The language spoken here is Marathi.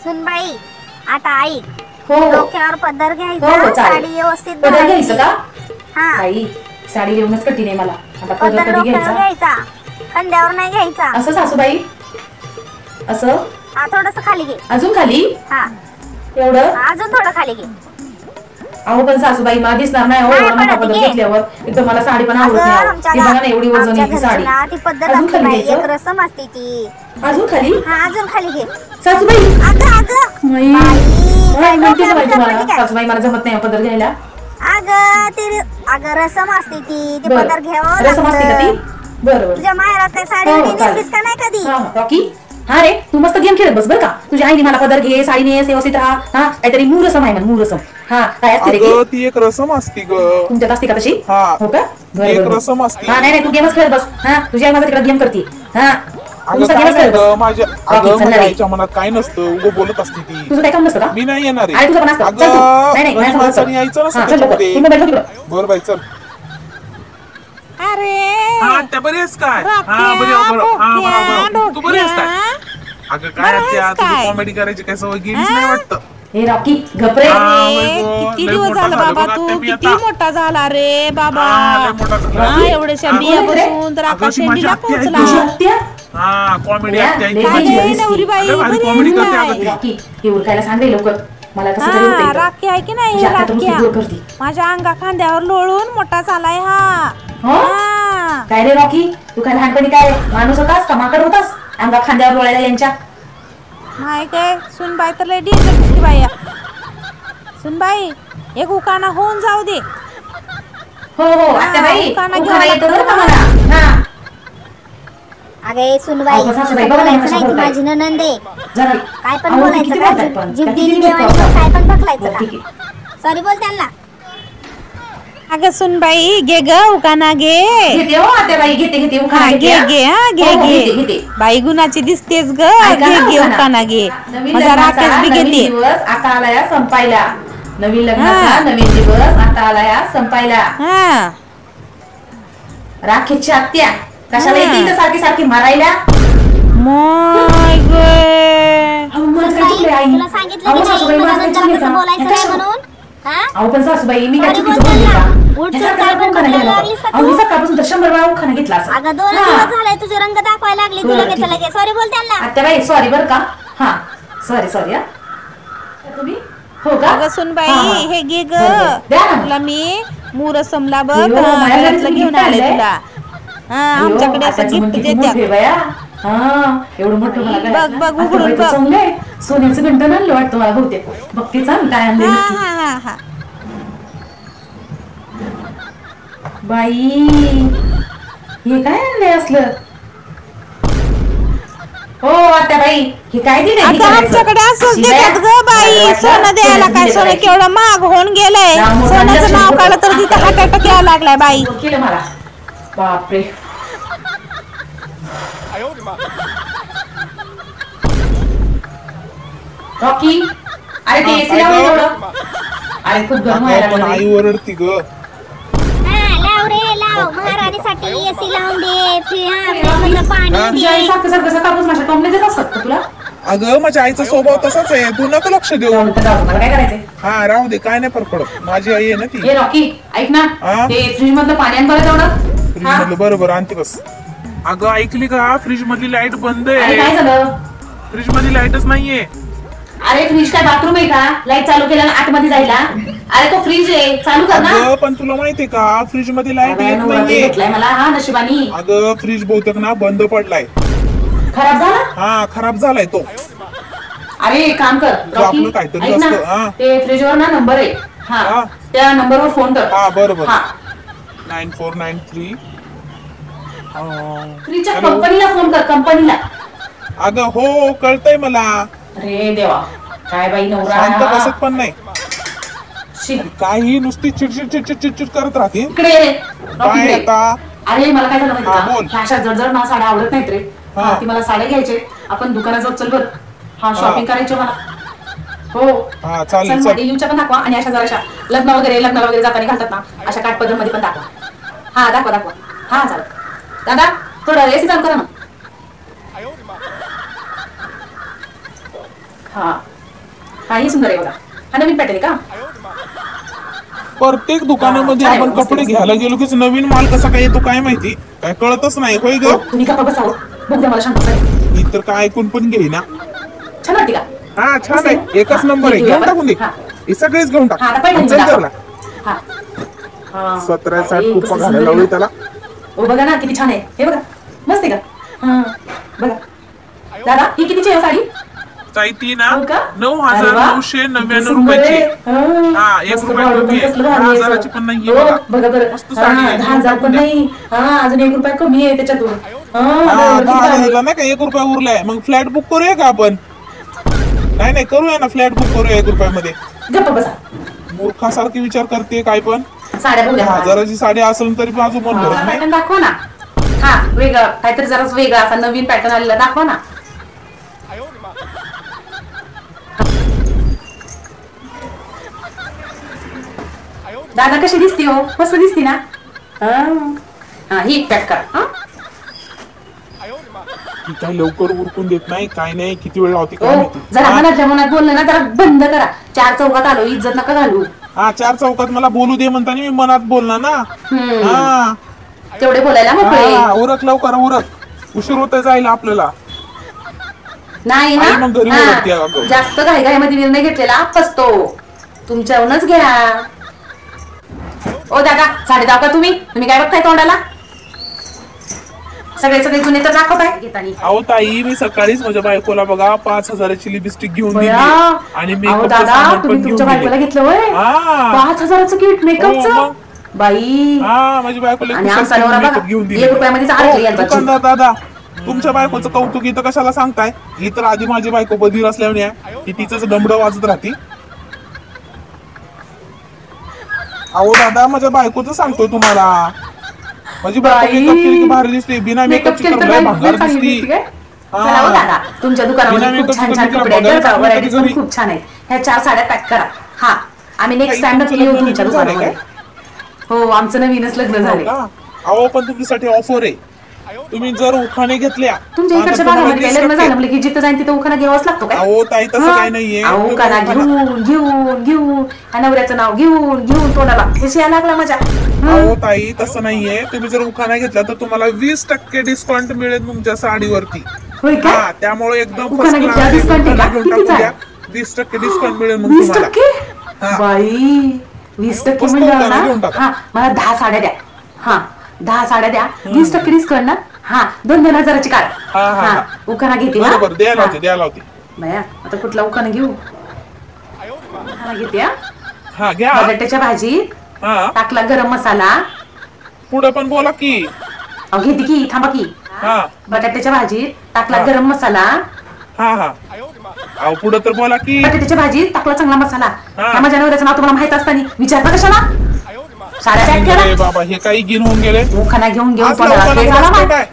सुनबाई आता ऐक. हो डोक्यावर पदर घ्यायचा. हो, चालेल. साडी व्यवस्थित पदर घ्यायचं का? हा बाई साडी घेऊनच कठीण आहे मला. आता पदर पदर कधी डोक्यावर घ्यायचा? घ्यायचा, खांद्यावर नाही घ्यायचा. असं सासूबाई? असं हा थोडस खाली घे. अजून खाली? हा एवढं? अजून थोडं खाली घे. अहो पण सासूबाई मला दिसणार नाही हो नाही एवढा मोठा पडत पदर घे. घेतल्यावर. एकदम मला साडी पण आवडत अगं, नाही. आमच्या ती बघा ना एवढी वजन आहे ती साडी. घरची ना ती पद्धत अजून असते खाली बाई, एक घ्यायचं? रसम असते ती. अजून खाली? हा अजून खाली घे. सासूबाई अगं अगं नाही. बाई, काय म्हणते डोक्यावर बाई पदर तुम्हाला? पडली काय? सासूबाई मला जमत नाही पदर घ्यायला. अगं रसम असते ती बरं. पदर घ्यावं रसम असते का ती? लागतं. बरोबर. तुझ्या माहेरात काय साडी हो, बिडी चालेल. नेसलीस का नाही कधी? हा रॉकी हा रे तू मस्त गेम खेळत बस बरं का. तुझ्या आईने मला पदर घे साडी नेस व्यवस्थित राहा. हा काहीतरी मूरसम आहे मूरसम. हा काय असते रे ती? अगं ती एक रसम असती ग. तुमच्यात असते का तशी? हा. हो का? बरं, एक बरं. रसम असते. हा नाही तू गेमच खेळत बस. हा तुझी आई माझा तिकडे गेम करते. हा अगं नुसतं काय गेमच नाही खेळत ग बस. माझ्या रॉकी, अगं चल ना माझ्या रे. आईच्या मनात काय नसतं उगं बोलत असते ती. तुझं काय काम नसतं का? मी नाही येणार अरे तुझं पण असतं. चल तू. नाही नाही अगं माझ्या माझं सोबत आणि चल. यायचं हा, नसतं चल लवकर. त्याच्यामध्ये. तू मोबाईल ठेव तिकडं. बरं बाई चल. अरे हा त्या बरी आहेस काय? रॉक्या, हा बरी आहे, बरं. हा डोक्या, बरोबर तू बरी आहेस काय? डोक्या. अगं काय बरं असते आहेस काय? कॉमेडी करायची काय सवय गेलीच नाही वाटतं. हे रॉकी घपरे. हा, अरे, बाई गं, किती लय दिवस मोठा झाला झाला बाबा बघ तू आता मी किती आता. मोठा झाला रे बाबा. हा, लय मोठा झाला. हा, एवढ्याशा अगं, बिया कोण आहे रे? बसून तर अगं, आकाश ती माझी शेंडीला आत्या आहे पोहोचला. तुझी आत्या? हा कॉमेडी या, असते लय काय भारी रे, दिसते. नवरी बाई अगं, भारी बरी comedy आहेस करते काय? अगं ती. रॉकी हे उरकायला सांग रे लवकर. मला कसं तरी होतंय हा इथं. राखी आहे की नाही तुझी आत्या तर नुसती राख्या दूर करते. माझ्या अंगा खांद्यावर लोळून मोठा झालाय हा. हो? हा. काय रे रॉकी तू काय लहानपणी काय माणूस होतास का माकड होतास अंगा खांद्यावर लोळायला यांच्या? माय काय सुनबाई तर लय डेंजर दिसते बाई. सुनबाई एक उकाना होऊन जाऊ दे. हो हो आत्याबाई उखाणा उखाणा घ्यावा येतो बरं लागतो का ना. मला. हा अगे सुनबाई अगं, सासूबाई, असं बघा ना, बोलायचं कशा नाही की बोलताय. माझी नणंद आहे. जरा काय पण अहो, बोलायचं किती का? बोलतायत पण. जीभ त्या दिली किती देवाने बोलतात. काय पण पकलायचं बरं, का? ठीक आहे. सॉरी बोल त्यांना. अगं सुनबाई घे ग उकाना घे. घेते हो आत्याबाई घेते घेते उखाणा हा घेते, घे हा. घे हा घे हो, हो, घे घेते, घेते. बाई गुणाची दिसतेस ग. ऐका घे ना, घे उखाणा. उकाना घे. नवीन माझा लग्नाचा राकेश बी नवीन घेते. दिवस आता आलाय संपायला. नवीन लग्नाचा हा. नवीन दिवस आता आलाय संपायला. हा राखेशची आत्या कशाला हा. येते इथं सारखी सारखी मारायला? माय ग अहो, माझं काय सुनबाई, चुकलंय, आई? तुला सांगितलं अहो, की नाही सासूबाई, मला माझं काय नंतर चुकलंय कसं का? बोलायचं हे नाही कशा- म्हणून. हा? अहो पण सासूबाई मी काय Sorry चुकीचं बोल बोलली त्यांना. का? उठ हे चल, सारखं काय सारखं पण उखाणा घ्यायला बोलायला नको. लागलीस का अहो, मी तू? सकाळपासून तर 100 वेळा उखाणा घेतला असं. अगं 2 हा. दिवस झालाय तुझे रंग दाखवायला लागले बरं, तुला ठीक आहे. लगे सॉरी बोल त्यांना. आत्याबाई सॉरी बरं का? हा सॉरी सॉरी हा तुम्ही हो का? अगं सुनबाई हा, हा. हे घे ग. बरं, बरं. द्या ना. तुला मी मूरसमला बघ अयो, माझ्यासाठी गळ्यातलं तुम्ही घेऊन gift आले आणलंय? तुला. हा अयो, आमच्याकडे असं आत्याचं मन गिफ्ट किती मोठं आहे देतात. बाया. हा एवढं मोठं मला बघ, गळ्यातलं. बघ, आत्याबाई उघडून तर बघ. चांगलं आहे. सोन्याचं घंटन आणलं वाटतं मला बहुतेक. बघते चांग काय आणले हा नक्की. हा हा हा बाई हे काय आणलंय असलं? हो आत्याबाई हे काय दिलंय? आता आमच्याकडे असंच देतात ग बाई. सोनं द्यायला काय सोनं केवढं महाग होऊन गेलंय. सोन्याचं नाव काढलं तर तिथे हार्ट अटॅक यायला लागलाय बाई. केलं मला बापरे. रॉकी अरे ते हा, एसी काय लावलं गं? तेवढं. अरे खूप गरम व्हायला अगं, पण लागलंय. आई ओरडती ग. हा, लाव रे लाव. महाराणीसाठी एसी लावून दे. फ्रीजमधलं पाणी तुझ्या आई दे. सारखं सारखं सकाळपासून माझ्या टोमणे देत असतात का तुला? अगं माझ्या आईचा स्वभाव तसाच आहे तू नको लक्ष देऊ. जाऊ दे, जाऊ दे, मला काय करायचंय? हा राहू दे काय नाही फरक पडत माझी आई आहे ना ती. ए रॉकी ऐक ना हा? ते फ्रीज मधलं पाणी आण बरं तेवढं. फ्रीज हा? मधलं बरोबर आणते बस. अगं ऐकली का फ्रीज मधली लाईट बंद अरे काय आहे. झालं? फ्रीज मधली लाईटच नाहीये. अरे फ्रीज काय बाथरूम आहे का? लाईट चालू केल्याला आतमध्ये जायला? अरे तो फ्रीज आहे चालू कर ना. अगं पण तुला माहितीये का फ्रीज मध्ये लाईट अगं, येत नवरा ते नाहीये. भेटलाय मला हा नशिबानी. अगं फ्रीज बहुतेक ना बंद पडलाय. खराब झाला? हा खराब झालाय तो. अरे एक काम कर जो आपलं काहीतरी ऐक ना, असतं, हा. ते फ्रीजवर ना नंबर आहे हा. हा त्या नंबरवर फोन कर. हा बरोबर. हा 9493. फ्रीजच्या हॅलो. कंपनीला फोन कर कंपनीला. अगं हो कळतंय मला. अरे देवा काय बाई नवरा शांत हा. बसत पण नाही. शी, काही नुसती चिडचिड चिडचिड चिडचिड करत राहते. इकडे ये रे. रॉकी, काय इकडे. आता अरे मला काय झालं माहिती हा, का बोल. ह्या अशा जड ना साड्या आवडत नाहीत रे. हा. हा, ती मला साड्या घ्यायचे आपण दुकानात जाऊ चल बर. हा शॉपिंग करायची मला. हो हा चल चालेल चल. डेलीच्या पण दाखवा आणि अशा जराशा लग्न वगैरे जाताना घालतात ना अशा काठपदर मध्ये पण दाखवा. हा दाखवा दाखवा. हा चालेल दादा थोडं एसी चालू करा ना. हा हा ही सुंदर आहे बघा. हा नवीन पॅटर्न आहे का? प्रत्येक दुकानामध्ये हा, आपण छान आहे, कपडे मस्त. घ्यायला गेलो की नवीन माल कसा काय येतो काय माहिती, काय कळतच नाही. होय ग, तुम्ही का बसावं बघ द्या मला शांत बसा. मी तर काय ऐकून पण घेईना. छान वाटते का? हा छान आहे, एकच हा, नंबर आहे. हे घेऊन घेऊया टाकून दे. हा. हे सगळेच घेऊन टाक. हा आता पहिल्यांदा चल दाखव. घरला. हा. हा. 17-60 अरे, कुप्पा कसं घालायला सुंदर लावली आहे. त्याला. ओ बघा ना किती छान आहे. हे बघा मस्त आहे का? हा बघा दादा ही कितीची आहे हो साडी? ताई ती ना हो का? 9,999 सुंदर आहे. रुपयाची. हा, 1 मस्त रुपया बघा, कमी आहे. कसलं भारी आहे 10,000ची सगळं. पण नाहीये हो, बघा. बघा बरं. मस्त साडी आहे. 10,000 पण नाही. हा अजून 1 रुपया कमी आहे त्याच्यातून. हा, हा बरं, किती 10,000 भारी. झाला ना का 1 रुपया उरलाय. मग फ्लॅट बुक करूया का आपण? नाही करूया ना, फ्लॅट बुक करूया 1 रुपयामध्ये. गप्प बसा. मूर्खासारखी विचार करते काय पण. साड्या बघूया. 1000ची साडी असेल तरी बाजू मन भरत नाही. पॅटर्न दाखवा ना. हा वेगळं काहीतरी जराच वेगळा असा नवीन पॅटर्न आलेला दाखवा ना. दादा कशी दिसते हो? मस्त दिसते ना? हा ही पॅक करा. हा ती काय लवकर उरकून देत नाही, काय नाही, किती वेळ लावते ओ काय माहिती. जरा मनातल्या मनात बोललं ना जरा बंद करा. 4 चौकात आलो इज्जत नका घालू. हा 4 चौकात मला बोलू दे म्हणताना मी मनात बोलणार ना. हा तेवढे बोलायला मोकळे. हा, उरक लवकर उरक, उशीर होत जाईल आपल्याला. नाही आई मग घरी ओरडते ना अगं. जास्त घाईघाईमध्ये निर्णय घेतलेला फसतो. तुमच्याहूनच घ्या. ओ दादा साडी दाखवा. तुम्ही काय बघताय तोंडाला? सगळे जुने तर दाखवताय घेतानी. अहो ताई, मी सकाळीच माझ्या बायकोला बघा 5,000ची लिपस्टिक घेऊन दिली बया. आणि अहो मेकअपचं दादा सामान पण तुम्ही घेऊन तुमच्या बायकोला दिले. घेतलं होय? हा. 5,000चं किट हो, मेकअपचं मग. बाई. हा माझी बायकोला आणि खुशाल आमचा नवरा मेकअप बघा घेऊन दिली. 1 रुपयामध्येच अडकली यांचा जीव. दुकानदार दादा, तुमच्या बायकोचं कौतुक इथं कशाला सांगताय? ही तर आधी माझी बायको बधीर असल्याने ती तिचंच डमडं वाजत राहते. अहो दादा, माझ्या बायकोचं सांगतोय तुम्हाला. माझी बायको बाई. मेकअप केली की भारी दिसते, बिना मेकअपची तर लय भंगार दिसते. चला हो दादा तुमच्या दुकानामध्ये बिना खूप छान makeup छान ची कपडे आहेत बघायला बरं का. चांगलं व्हरायटीज पण कधी खूप छान आहेत. ह्या 4 साड्या पॅक करा. हा आम्ही नेक्स्ट टाइम नक्की येऊ तुमच्या तुमचं लग्न दुकानामध्ये. हो आमचं नवीनच लग्न झाले. हो का? अहो पण तुमच्यासाठी ऑफर आहे. तुम्ही जर उखाणे घेतल्या तुमच्या आता इकडच्या तुम्हाला भागामध्ये काय लग्न 20% झालं म्हणजे की जिथं जाईन तिथं उखाणा घ्यावाच लागतो काय? अहो ताई तसं काही नाहीये. अहो उखाणा घेऊन ह्या नवऱ्याचं नाव घेऊन तोंडाला कशी यायला लागला माझ्या. अहो ताई तसं नाहीये. तुम्ही जर उखाणा घेतला तर तुम्हाला 20% डिस्काउंट मिळेल तुमच्या साडीवरती. होय का? हा त्यामुळे एकदम उखाणा घेतला discount आहे का? कितीचा आहे? 20% डिस्काउंट मिळेल मग 20%? तुम्हाला. हा. बाई 20% मस्त म्हणलं उखाणा घेऊन ना. टाका. हा मला 10 साड्या द्या. हा 10 साड्या द्या. 20% डिस्काउंट ना. हा 2,000ची काढ. हा, हा, हा. उखाणा घेते हा. बरोबर द्यायला होते द्यायला होते. बाया आता कुठला उखाणा घेऊ? उखाणा घेते हा. हा घ्या. बटाट्याच्या भाजीत हा टाकला गरम मसाला. पुढे पण बोला की. अहो घेते की थांबा की. हा बटाट्याच्या भाजीत टाकला हा. गरम मसाला. हा हा अहो पुढे तर बोला की. बटाट्याच्या भाजीत टाकला चांगला मसाला. हा. ह्या माझ्या नवऱ्याचं नाव तुम्हाला माहित असताना विचारता कशाला? साड्या पॅक अरे करा. बाबा हे काही गिन होऊन गेले. उखाणा घेऊन आज पण लवकर ते झाला नसतं ना. काय?